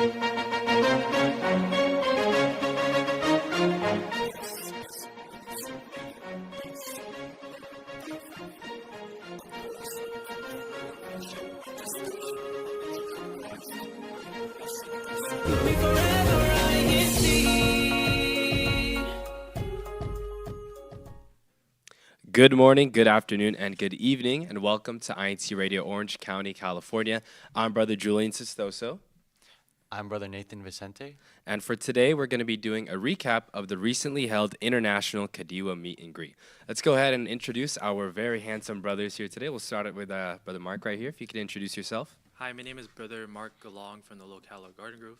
Good morning, good afternoon, and good evening, and welcome to INCRadio Orange County, California. I'm Brother Julian Sistoso, I'm Brother Nathan Vicente. and for today, we're going to be doing a recap of the recently held International Kadiwa Meet and Greet. Let's go ahead and introduce our very handsome brothers here today. We'll start it with Brother Mark right here. If you could introduce yourself. Hi, my name is Brother Mark Galong from the locale of Garden Grove.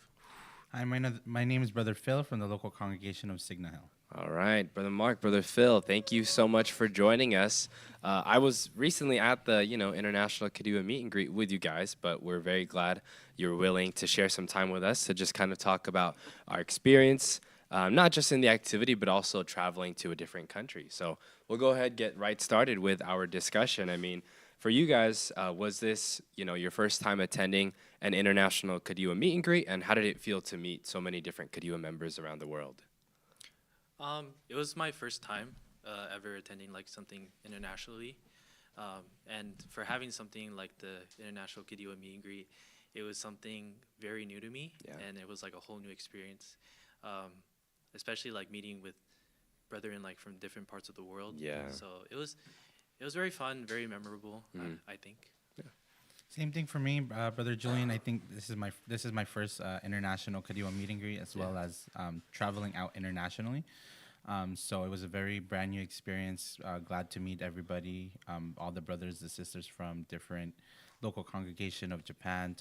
Hi, my name is Brother Phil from the local congregation of Signal Hill. All right, Brother Mark, Brother Phil, thank you so much for joining us. I was recently at the International Kadiwa Meet and Greet with you guys, but we're very glad you're willing to share some time with us to just kind of talk about our experience, not just in the activity, but also traveling to a different country. So we'll go ahead and get right started with our discussion. I mean, for you guys, was this your first time attending an International Kadiwa Meet and Greet, and how did it feel to meet so many different Kadiwa members around the world? It was my first time ever attending like something internationally, and for having something like the International Kadiwa Meet and Greet, it was something very new to me, and it was like a whole new experience, especially like meeting with brethren like from different parts of the world. Yeah. So it was very fun, very memorable. I think. Same thing for me, Brother Julian. I think this is my first international Kadiwa meet and greet, as well as traveling out internationally. So it was a very brand new experience. Glad to meet everybody, all the brothers and sisters from different local congregation of Japan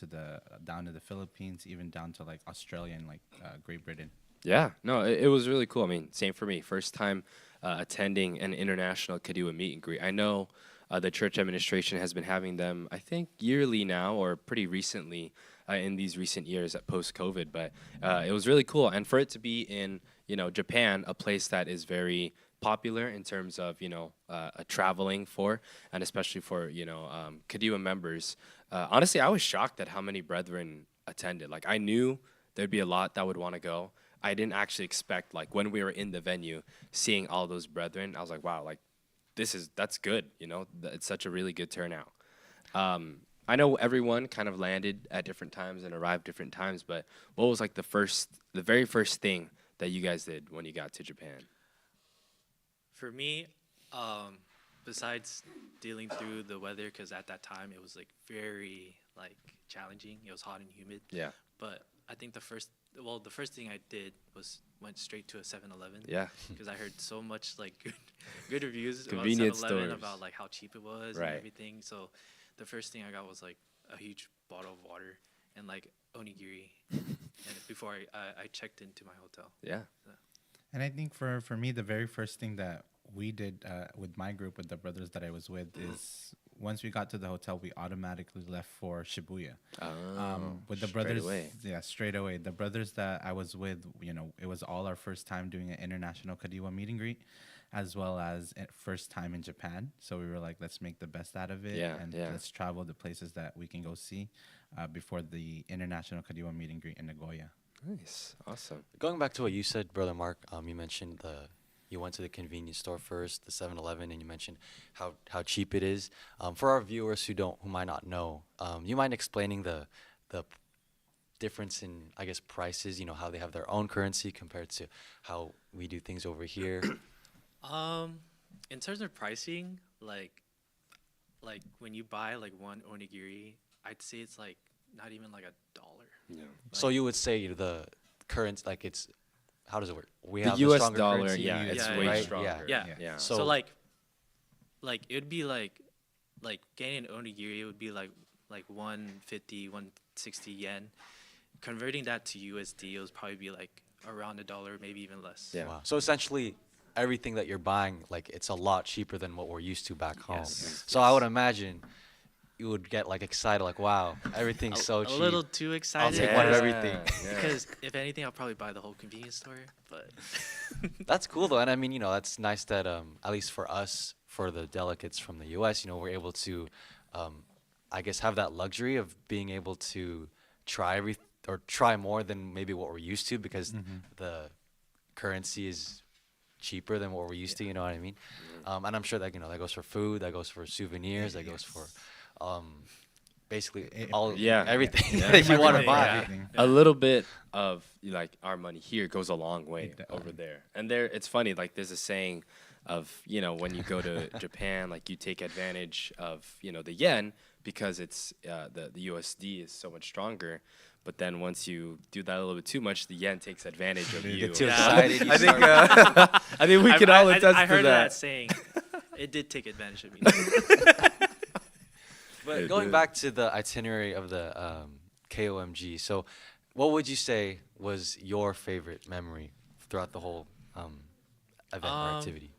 down to the Philippines, even down to like Australia and like Great Britain. Yeah, no, it was really cool. I mean, same for me. First time attending an International Kadiwa Meet and Greet. I know the church administration has been having them, I think, yearly now or pretty recently in these recent years at post-COVID. But it was really cool. And for it to be in, Japan, a place that is very popular in terms of, traveling for, and especially for, Kadiwa members. Honestly, I was shocked at how many brethren attended. Like, I knew there'd be a lot that would want to go. I didn't actually expect, like, when we were in the venue, seeing all those brethren, I was like, wow, like, that's good, it's such a really good turnout. I know everyone kind of landed at different times and arrived different times, but what was like the very first thing that you guys did when you got to Japan? For me, besides dealing through the weather, because at that time it was like very like challenging. It was hot and humid. Yeah. But I think the first thing I did was went straight to a 7-Eleven. Yeah. Because I heard so much like good reviews Convenience about 7-Eleven, stores. about like how cheap it was Right. and everything. So the first thing I got was like a huge bottle of water and like onigiri, and before I checked into my hotel. Yeah. And I think for me, the very first thing that we did with my group, with the brothers that I was with, is once we got to the hotel, we automatically left for Shibuya. With the brothers, away. Yeah, straight away. The brothers that I was with, it was all our first time doing an international Kadiwa meet and greet, as well as first time in Japan. So we were like, let's make the best out of it, let's travel the places that we can go see before the international Kadiwa meet and greet in Nagoya. Nice. Awesome. Going back to what you said, Brother Mark, you mentioned you went to the convenience store first, the 7-Eleven, and you mentioned how cheap it is. For our viewers who might not know, you mind explaining the difference in, I guess, prices, how they have their own currency compared to how we do things over here? In terms of pricing, like when you buy like one onigiri, I'd say it's like not even like $1. Yeah. So you would say the currency, like it's, how does it work? We The have US stronger dollar, currency, yeah, it's Yeah, way right? stronger. Yeah. So- So like it would be like getting an onigiri, it would be like 150, 160 yen. Converting that to USD, it would probably be like around $1, maybe even less. Yeah. Wow. So essentially, everything that you're buying, like it's a lot cheaper than what we're used to back home. Yes. So I would imagine you would get like excited, like, wow, everything's so a cheap. little too excited. I'll take one of because- everything. Because if anything, I'll probably buy the whole convenience store. But That's cool though, and I mean, that's nice that at least for us, for the delegates from the U.S., we're able to, I guess, have that luxury of being able to try or try more than maybe what we're used to because the currency is cheaper than what we're used to. You know what I mean? And I'm sure that that goes for food, that goes for souvenirs, that goes for basically everything Yeah. that you want to Everything, buy. yeah. Everything. A little bit of like our money here goes a long way It does. over there. And there, it's funny. Like there's a saying of when you go to Japan, like you take advantage of the yen because it's the USD is so much stronger. But then once you do that a little bit too much, the yen takes advantage of You you. get too Yeah. excited. You I think start- I think we can all attest I to heard that. that saying. It did take advantage of me. But It going did. back to the itinerary of the KOMG, so what would you say was your favorite memory throughout the whole event or activity?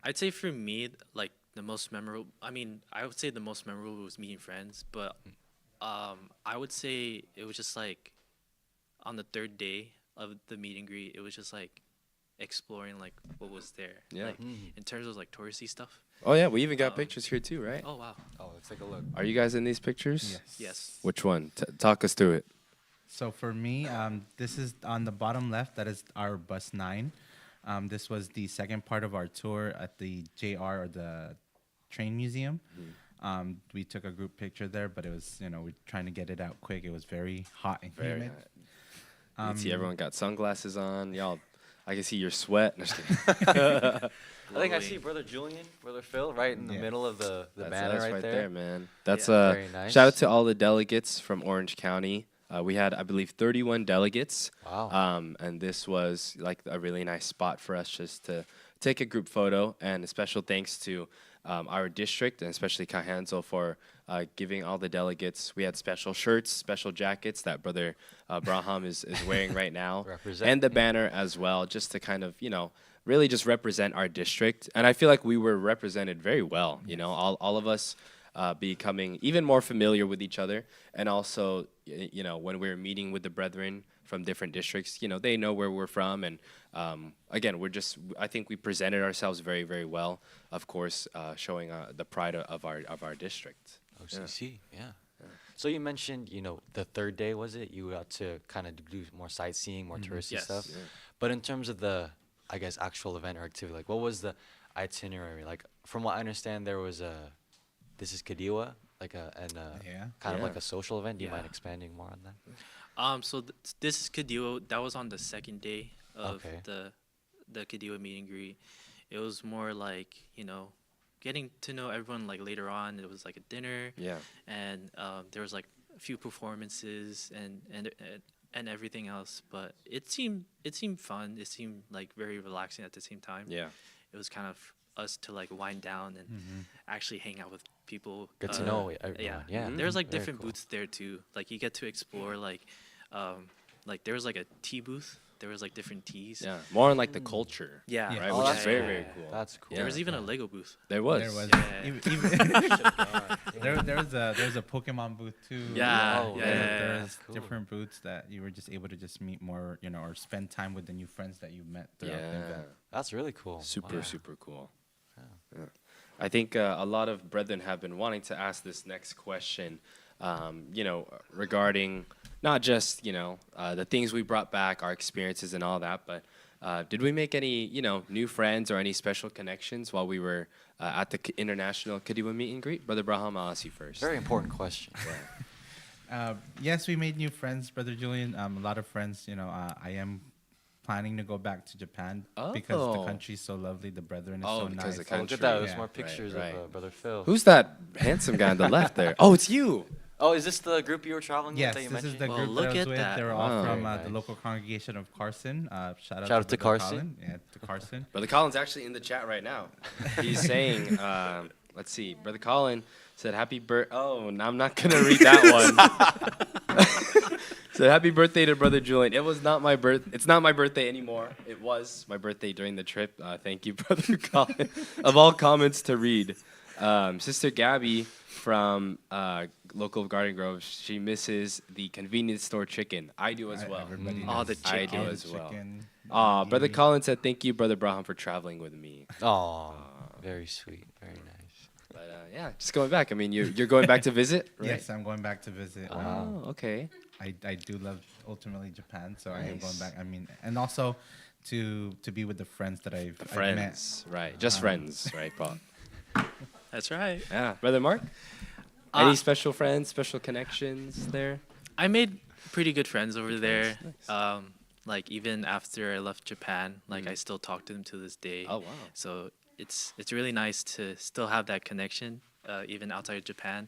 I'd say for me, like the most memorable. I mean, I would say the most memorable was meeting friends, but I would say it was just like on the third day of the meet and greet, it was just like exploring like what was there. Yeah. Like, in terms of like touristy stuff. Oh yeah, we even got Um, pictures here too, right? Oh wow. Oh, let's take a look. Are you guys in these pictures? Yes. Yes. Which one? Talk us through it. So for me, this is on the bottom left. That is our bus 9. This was the second part of our tour at the JR or the train museum. We took a group picture there, but it was we're trying to get it out quick. It was very hot and Very humid. hot. You see everyone got sunglasses on. Y'all, I can see your sweat. No, just kidding. I think I Glowing. see Brother Julian, Brother Phil, right in the Yeah. middle of the That's banner us right there. man. That's Yeah. Very nice. shout out to all the delegates from Orange County. We had, I believe, 31 delegates. Wow. And this was like a really nice spot for us just to take a group photo. And a special thanks to our district and especially Kahanzo for giving all the delegates. We had special shirts, special jackets that Brother Braham is wearing right now. Represent. And the banner as well, just to kind of, really just represent our district. And I feel like we were represented very well, all of us becoming even more familiar with each other. And also, when we're meeting with the brethren from different districts, they know where we're from. And again, I think we presented ourselves very, very well, of course, showing the pride of our district. OCC, yeah. So you mentioned, the third day, was it? You got to kind of do more sightseeing, more touristy Yes. stuff. Yeah. But in terms of the, I guess, actual event or activity, like what was the itinerary? Like from what I understand, there was this is Kadiwa, like Yeah. kind of like Yeah. a social event. Do you mind Yeah. expanding more on that? So this is Kadiwa. That was on the second day of Okay. the Kadiwa meet and greet. It was more like getting to know everyone like later on. It was like a dinner, Yeah. and there was like a few performances and everything else. But it seemed fun. It seemed like very relaxing at the same time. Yeah. It was kind of us to like wind down and actually hang out with people. Get to know everyone. Yeah, Yeah. There's like Very different cool. booths there too. Like you get to explore like there was like a tea booth. There was like different teas. Yeah. More on like the culture. Yeah. Yeah. Right, Oh, which that's is very, cool. very cool. That's cool. There was even Yeah. a Lego booth. There was. There was. Yeah. There was a Pokemon booth too. Yeah, Oh, There was cool. different booths that you were just able to just meet more, or spend time with the new friends that you met throughout the Yeah. event. That's really cool. Super, Wow. super cool. Yeah. I think a lot of brethren have been wanting to ask this next question, regarding not just, the things we brought back, our experiences and all that, but did we make any, new friends or any special connections while we were at the International Kadiwa Meet and Greet? Brother Braham, I'll ask you first. Very important question. Yes, we made new friends, Brother Julian. A lot of friends. I am planning to go back to Japan because the Oh. country's so lovely. The brethren is Oh, so because nice. the Oh, look country. at that. There's Yeah. more pictures right. of Brother Phil. Who's that handsome guy on the left there? Oh, it's you. Oh, is this the group you were traveling Yes, with that you this is mentioned? the Well, group look that I was at with. that. They were Wow. all from Very the nice. local congregation of Carson. Shout out to Brother Carson. Colin. Yeah, to Carson. Brother Colin's actually in the chat right now. He's saying, let's see, Brother Colin said, happy birthday. Oh, no, I'm not going to read that one. Said, happy birthday to Brother Julian. It was not my It's not my birthday anymore. It was my birthday during the trip. Thank you, Brother Colin. Of all comments to read. Sister Gabby from local Garden Grove, she misses the convenience store chicken. I do as well. Everybody Oh, does. the I do chicken. All the as well. chicken, Brother nigiri. Colin said, thank you, Brother Braham, for traveling with me. Oh, very sweet. Very nice. But yeah, just going back. I mean, you're going back to visit, right? Yes, I'm going back to visit. Oh, okay. I do love ultimately Japan, so I am going Nice. back. I mean, and also to be with the friends that I've met. Friends, right? Just friends, right, Paul? That's right. Yeah, brother Mark. Uh, Any special friends, special connections there? I made pretty good friends over there. Nice. Like even after I left Japan, like Mhm. I still talk to them to this day. Oh wow. So it's really nice to still have that connection, even outside of Japan,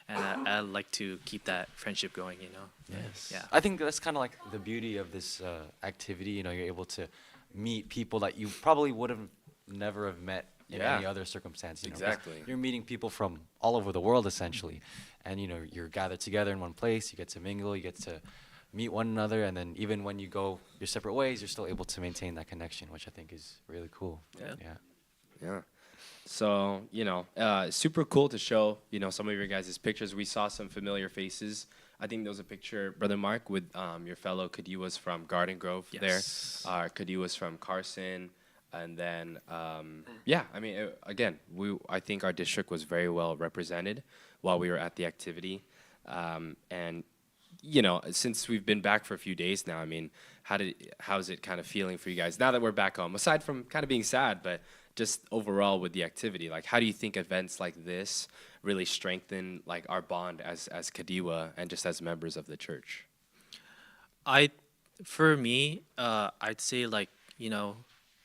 and I like to keep that friendship going. You know. Yes. Yeah. I think that's kind of like the beauty of this activity. You know, you're able to meet people that you probably would have never have met in Yeah. any other circumstance. You know, 'cause Exactly. you're meeting people from all over the world essentially, and you know you're gathered together in one place. You get to mingle. You get to meet one another, and then even when you go your separate ways, you're still able to maintain that connection, which I think is really cool. Yeah. Yeah. Yeah. So, super cool to show, some of your guys' pictures. We saw some familiar faces. I think there was a picture, Brother Mark, with your fellow Kadiwas from Garden Grove Yes. there. Kadiwas from Carson. And then, again, I think our district was very well represented while we were at the activity. And since we've been back for a few days now, I mean, how's it kind of feeling for you guys now that we're back home? Aside from kind of being sad, but just overall with the activity, like how do you think events like this really strengthen like our bond as Kadiwa and just as members of the church? For me, I'd say like,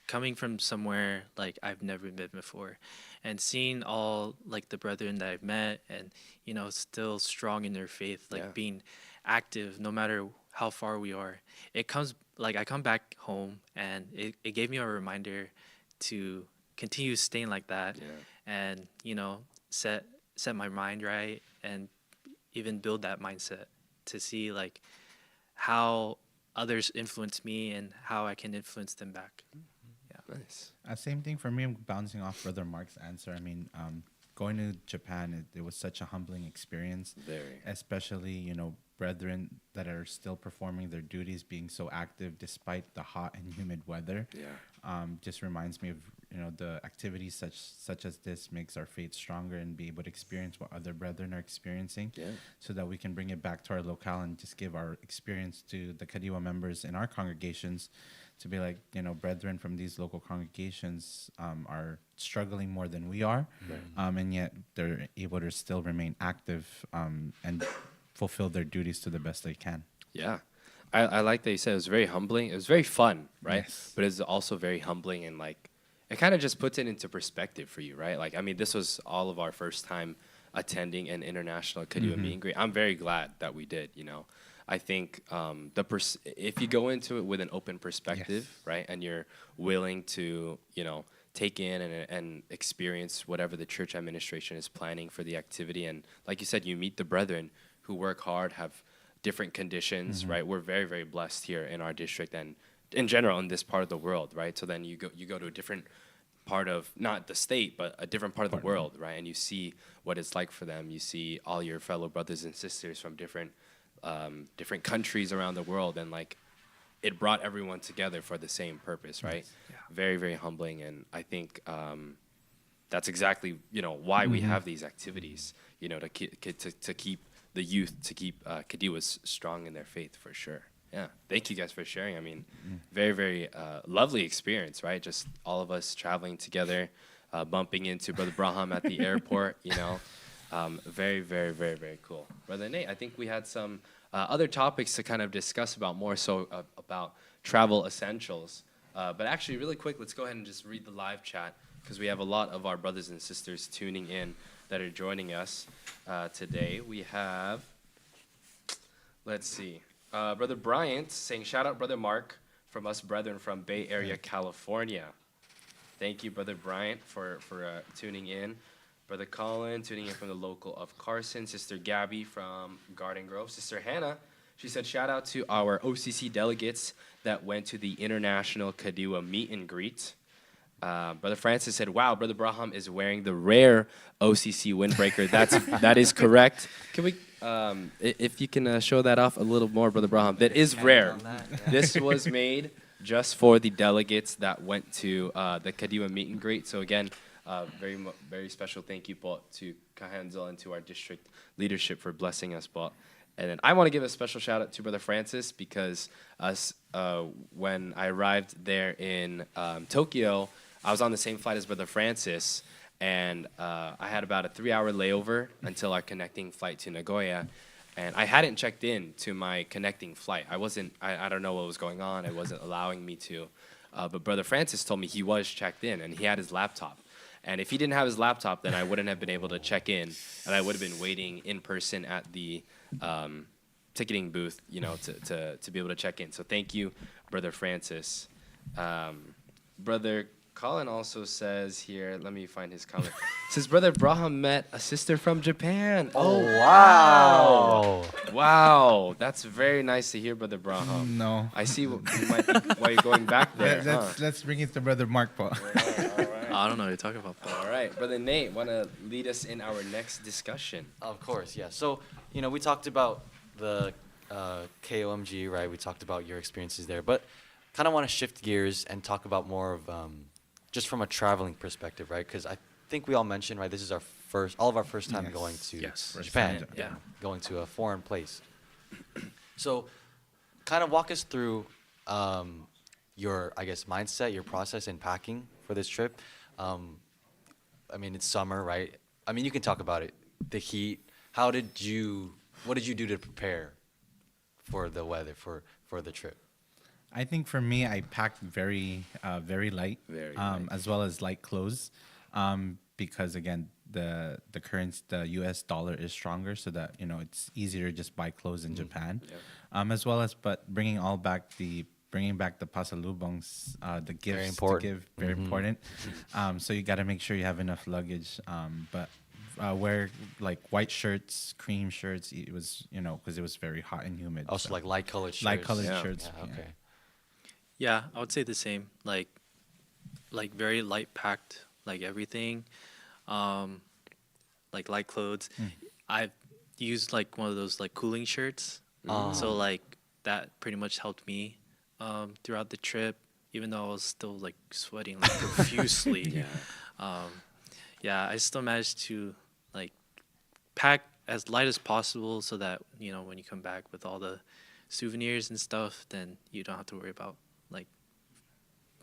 coming from somewhere like I've never been before and seeing all like the brethren that I've met and, still strong in their faith, like Yeah. being active no matter how far we are. It comes like I come back home and it gave me a reminder to continue staying like that Yeah. and, set my mind right and even build that mindset to see like how others influence me and how I can influence them back. Nice. Same thing for me. I'm bouncing off Brother Mark's answer. I mean, going to Japan, it was such a humbling experience. Very. Especially, brethren that are still performing their duties, being so active despite the hot and humid weather. Yeah. Just reminds me of, the activities such as this makes our faith stronger and be able to experience what other brethren are experiencing, Yeah. so that we can bring it back to our locale and just give our experience to the Kadiwa members in our congregations, to be like, brethren from these local congregations are struggling more than we are, and yet they're able to still remain active and fulfill their duties to the best they can. Yeah. I like that you said it was very humbling. It was very fun, right? Yes. But it's also very humbling and like it kind of just puts it into perspective for you, right? Like, I mean, this was all of our first time attending an international Kadiwa meet and greet. I'm very glad that we did, I think if you go into it with an open perspective, Yes. right, and you're willing to, take in and experience whatever the church administration is planning for the activity, and like you said, you meet the brethren who work hard, have different conditions, right? We're very, very blessed here in our district and in general in this part of the world, right? So then you go to a different part of not the state, but a different part of the world, right? And you see what it's like for them. You see all your fellow brothers and sisters from different countries around the world, and like it brought everyone together for the same purpose, right? Yeah. Very, very humbling, and I think that's exactly why we have these activities, to keep the youth, to keep Kadiwas strong in their faith, for sure. Yeah, thank you guys for sharing. I mean, very, very lovely experience, right? Just all of us traveling together, bumping into Brother Braham at the airport, very, very, very, very cool. Brother Nate, I think we had some other topics to kind of discuss about, more so about travel essentials. But actually, really quick, let's go ahead and just read the live chat, because we have a lot of our brothers and sisters tuning in that are joining us today. We have, let's see, Brother Bryant saying, shout out Brother Mark from us brethren from Bay Area, California. Thank you, Brother Bryant, for tuning in. Brother Colin tuning in from the local of Carson. Sister Gabby from Garden Grove. Sister Hannah, she said, shout out to our OCC delegates that went to the International Kadiwa meet and greet. Brother Francis said, wow, Brother Braham is wearing the rare OCC windbreaker. That is correct. Can we, if you can show that off a little more, Brother Braham. That is rare. This was made just for the delegates that went to the Kadiwa meet and greet. So again, very special thank you po to Kahanzel and to our district leadership for blessing us po. And then I want to give a special shout out to Brother Francis because when I arrived there in Tokyo, I was on the same flight as Brother Francis, and I had about a 3-hour layover until our connecting flight to Nagoya. And I hadn't checked in to my connecting flight. I don't know what was going on. It wasn't allowing me to. But Brother Francis told me he was checked in, and he had his laptop. And if he didn't have his laptop, then I wouldn't have been able to check in, and I would have been waiting in person at the ticketing booth, to be able to check in. So thank you, Brother Francis. Brother Colin also says here, let me find his comment. Says Brother Braham met a sister from Japan. Oh, wow. Wow, that's very nice to hear, Brother Braham. No. I see you might be why you're going back there. Let's bring it to Brother Mark, Paul. I don't know what you're talking about. All right, Brother Nate, want to lead us in our next discussion? Of course, yeah. So, we talked about the KOMG, right? We talked about your experiences there, but kind of want to shift gears and talk about more of just from a traveling perspective, right? Because I think we all mentioned, right, this is all of our first time Yes. going to Yes. Japan, First time, yeah. going to a foreign place. So, kind of walk us through your, I guess, mindset, your process in packing for this trip. It's summer, right? You can talk about it. The heat. What did you do to prepare for the weather, for the trip? I think for me, I packed very light, Very light. as well as light clothes, because again, the U.S. dollar is stronger, so that it's easier to just buy clothes in Japan, as well as bringing back the pasalubongs, the gifts Very important. to give, very important. So you got to make sure you have enough luggage, but wear like white shirts, cream shirts. It was because it was very hot and humid. Also, so like light colored shirts. light colored Yeah. shirts. Yeah, okay. Yeah, I would say the same. Like very light packed, like everything. Like light clothes. I've used like one of those like cooling shirts. So like that pretty much helped me throughout the trip, even though I was still like sweating like profusely. I still managed to like pack as light as possible so that when you come back with all the souvenirs and stuff, then you don't have to worry about like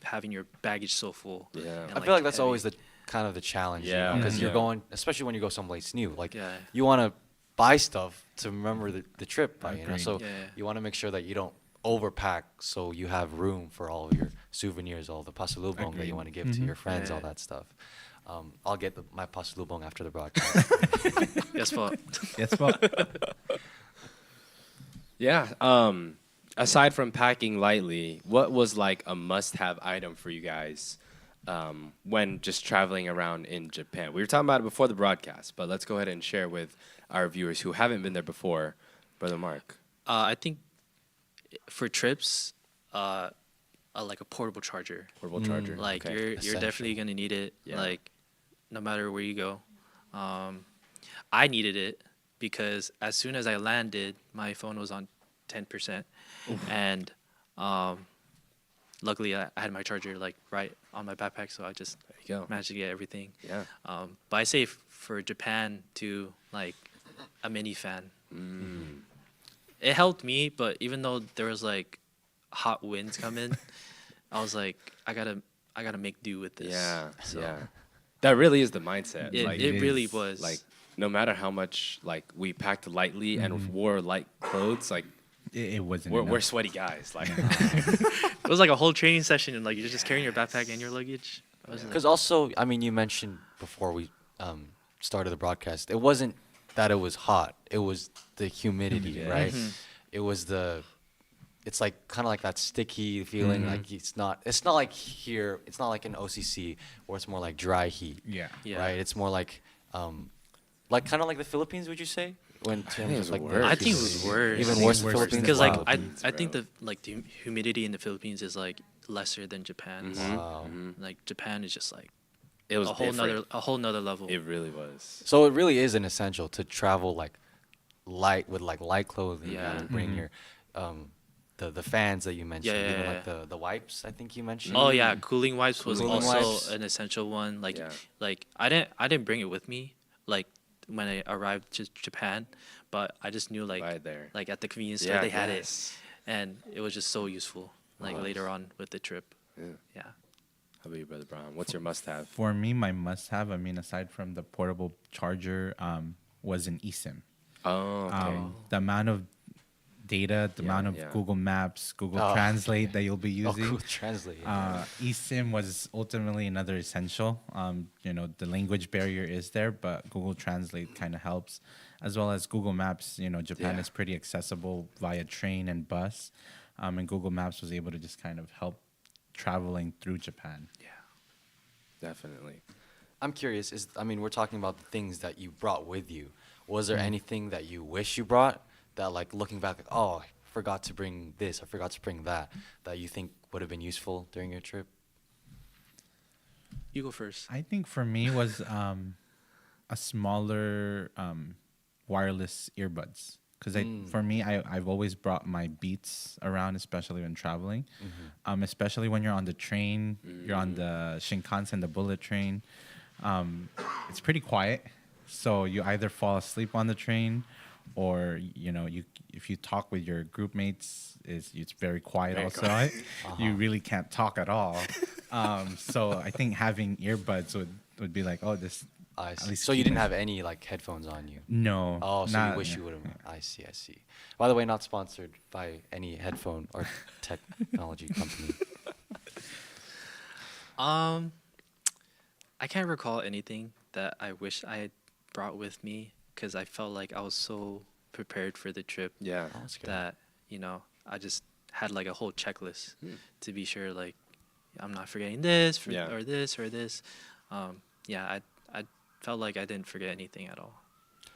having your baggage so full. Yeah. and, I feel like that's heavy. always the kind of the challenge. Yeah. Because Yeah. you're going, especially when you go someplace new. Like Yeah. you want to buy stuff to remember the trip by. Agreed. So Yeah. you want to make sure that you don't overpack, so you have room for all of your souvenirs, all the pasalubong that Agreed. you want to give to your friends, all Yeah. that stuff. I'll get my pasalubong after the broadcast. Yes, but Yes, well, Yeah. Aside from packing lightly, what was like a must-have item for you guys when just traveling around in Japan? We were talking about it before the broadcast, but let's go ahead and share with our viewers who haven't been there before. Brother Mark. I think for trips, like a portable charger. Portable charger. Like Okay. you're Essential. definitely gonna need it. Yeah. Like no matter where you go. I needed it because as soon as I landed, my phone was on 10%, and luckily I had my charger like right on my backpack, so I just There you go. managed to get everything. Yeah. But I say for Japan to like a mini fan. It helped me, but even though there was like hot winds coming, I was like, I gotta make do with this. Yeah. So Yeah. That really is the mindset. It, like, it really is, was. like no matter how much like we packed lightly and wore light clothes, like it wasn't. we're enough. sweaty guys. Like it was like a whole training session, and like you're just carrying your backpack and your luggage. I was Because also, you mentioned before we started the broadcast, it wasn't that it was hot. It was the humidity, Yeah. right? It was it's like kind of like that sticky feeling. Like it's not like here. It's not like in OCC where it's more like dry heat, Yeah. Yeah. right? It's more like kind of like the Philippines. Would you say? When think it was like worse. I think it was worse. Even think worse it's than worse Philippines. because Wow. like Philippines, I think bro. the humidity in the Philippines is like lesser than Japan's. Wow. Like Japan is just like it was a whole different. nother level. It really was. So it really is an essential to travel like light clothing. Yeah. And bring your the fans that you mentioned, Yeah, even yeah, like the wipes. I think you mentioned. Oh yeah, cooling wipes was Cooling also wipes. an essential one. Like Yeah. like I didn't bring it with me. Like when I arrived to Japan, but I just knew like Right there. like at the convenience store Yeah, they had yes. it, and it was just so useful. Like Nice. later on with the trip, Yeah. yeah. How about you, Brother Brown? What's your must-have? For me, my must-have, I mean, aside from the portable charger, was an eSIM. Oh, okay. The amount of data, the Yeah, amount of yeah. Google Maps, Google Oh, Translate that you'll be Oh, using. Google Translate. Yeah. eSIM was ultimately another essential. The language barrier is there, but Google Translate kind of helps, as well as Google Maps. Japan Yeah. is pretty accessible via train and bus, and Google Maps was able to just kind of help traveling through Japan. Definitely. I'm curious. We're talking about the things that you brought with you. Was there Mm. anything that you wish you brought that, like, looking back, like, oh, I forgot to bring this, I forgot to bring that you think would have been useful during your trip? You go first. I think for me was a smaller wireless earbuds. Because for me, I've always brought my Beats around, especially when traveling. Especially when you're on the train, you're on the Shinkansen, the bullet train. It's pretty quiet, so you either fall asleep on the train, or if you talk with your group mates, it's very quiet Very also. quiet. You really can't talk at all. So I think having earbuds would be like, oh, this. I At see. least So you keep didn't it- have any, like, headphones on you? No. Oh, so not- you wish yeah. you would have. I see. By the way, not sponsored by any headphone or technology company. I can't recall anything that I wish I had brought with me because I felt like I was so prepared for the trip Yeah. Oh, that's good. that I just had like a whole checklist to be sure like I'm not forgetting this Yeah. or this or this. I felt like I didn't forget anything at all.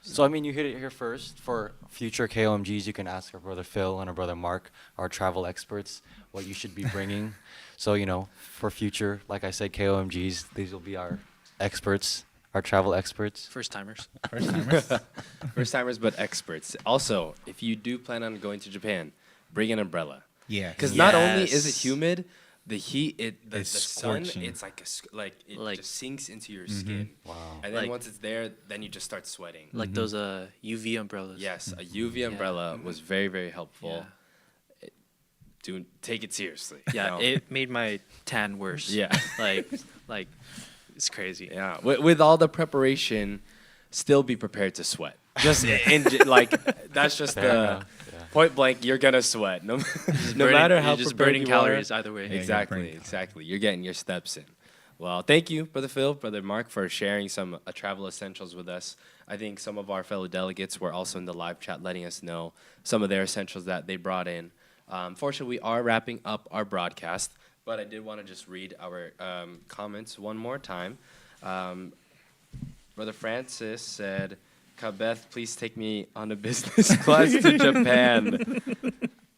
So, you hit it here first. For future KOMGs, you can ask our brother Phil and our brother Mark, our travel experts, what you should be bringing. So, for future, like I said, KOMGs, these will be our experts, our travel experts. First timers. First timers. First timers, but experts. Also, if you do plan on going to Japan, bring an umbrella. Yeah. Because not only is it Yes. humid, the heat, the It's sun, scorching. it's like it Like- just sinks into your skin. Wow. And then Like- once it's there, then you just start sweating. Like those UV umbrellas. Yes, a UV umbrella was very, very helpful. Yeah. Take it seriously. Yeah, it made my tan worse. Yeah. like it's crazy. Yeah, with all the preparation, still be prepared to sweat. Just that's just Fair the enough, yeah. point blank. You're gonna sweat, no Burning- matter how you're just prepared burning you are. calories either way. Yeah, Exactly, burning exactly. You're getting your steps in. Well, thank you, Brother Phil, Brother Mark, for sharing some travel essentials with us. I think some of our fellow delegates were also in the live chat letting us know some of their essentials that they brought in. Fortunately, we are wrapping up our broadcast, but I did want to just read our comments one more time. Brother Francis said, Kabeth, please take me on a business class to Japan.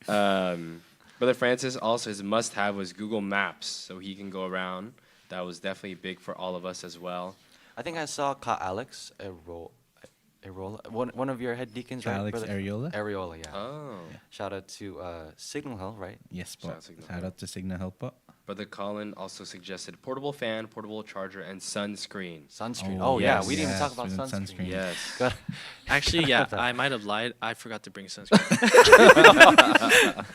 Brother Francis also, his must-have was Google Maps, so he can go around. That was definitely big for all of us as well. I think I saw Ka Alex one of your head deacons, right? Alex brother? Areola? Areola, yeah. Oh. Shout out to Signal Hill, right? Yes, Shout po. out Signal Shout Hill. out to Signal Hill po. Brother Colin also suggested portable fan, portable charger, and sunscreen. Sunscreen. Oh, Oh, yeah, yes. we didn't even talk Yes, about we did sunscreen. sunscreen. Yes. Got- Actually, yeah, I might have lied. I forgot to bring sunscreen.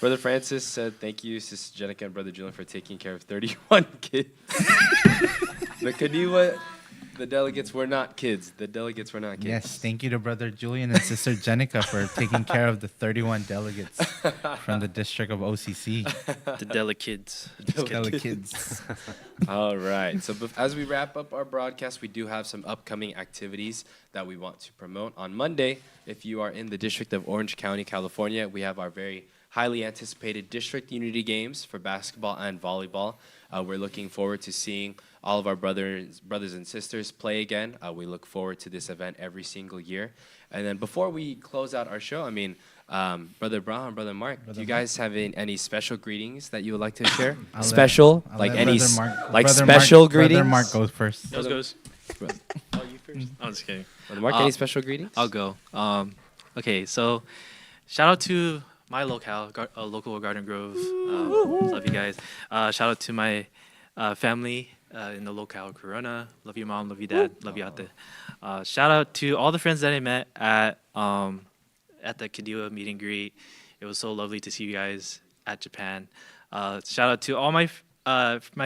Brother Francis said, thank you, Sister Jenica and Brother Julian, for taking care of 31 kids. The Kadiwa, the delegates were not kids. The delegates were not kids. Yes, thank you to Brother Julian and Sister Jenica for taking care of the 31 delegates from the district of OCC. The delekids. Kids. All right. So as we wrap up our broadcast, we do have some upcoming activities that we want to promote. On Monday, if you are in the District of Orange County, California, we have our very highly anticipated district unity games for basketball and volleyball. We're looking forward to seeing all of our brothers and sisters play again. We look forward to this event every single year. And then before we close out our show, Brother Brown, Brother Mark, do you guys have any special greetings that you would like to share? I'll Special? I'll Like let any Brother Mark- like Brother special Mark, greetings? Brother Mark goes first. Yours goes. Oh, you first? I'm just kidding. Brother Mark, any special greetings? I'll go. Okay, so shout out to my local Garden Grove. Love you guys. Shout out to my family in the locale Corona. Love you, mom. Love you, dad. Love you, ate. Shout out to all the friends that I met at the Kadiwa meet and greet. It was so lovely to see you guys at Japan. Shout out to all my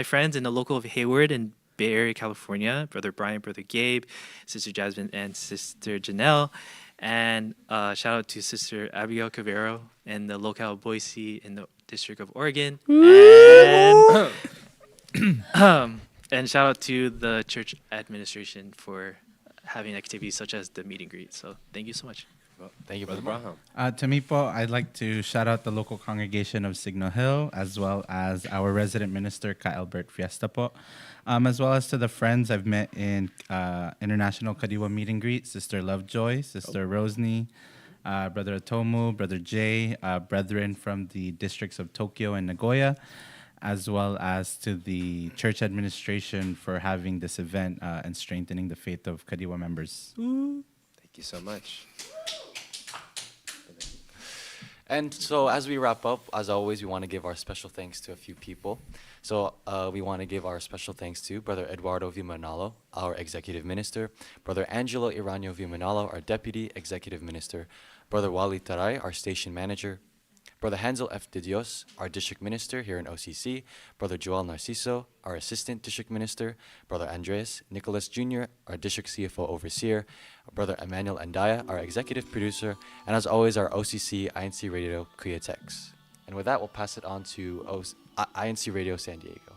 friends in the local of Hayward and Bay Area, California. Brother Brian, brother Gabe, sister Jasmine, and sister Janelle. And shout out to Sister Abigail Cavero in the locale of Boise in the District of Oregon. And shout out to the church administration for having activities such as the meet and greet. So thank you so much. Thank you, Brother Brother Mark. Braham. To me po, I'd like to shout out the local congregation of Signal Hill, as well as our resident minister, Ka Albert Fiesta po, as well as to the friends I've met in International Kadiwa Meet and Greet, Sister Lovejoy, Sister Rosny, Brother Atomu, Brother Jay, brethren from the districts of Tokyo and Nagoya, as well as to the church administration for having this event and strengthening the faith of Kadiwa members. Thank you so much. And so as we wrap up, as always, we want to give our special thanks to a few people. So we want to give our special thanks to Brother Eduardo V. Manalo, our Executive Minister, Brother Angelo Iranio V. Manalo, our Deputy Executive Minister, Brother Wally Taray, our Station Manager, Brother Hansel F. De Dios, our District Minister here in OCC, Brother Joel Narciso, our Assistant District Minister, Brother Andres Nicholas Jr., our District CFO Overseer, Brother Emmanuel Andaya, our Executive Producer, and as always, our OCC INC Radio Kuya Tex. And with that, we'll pass it on to INC Radio San Diego.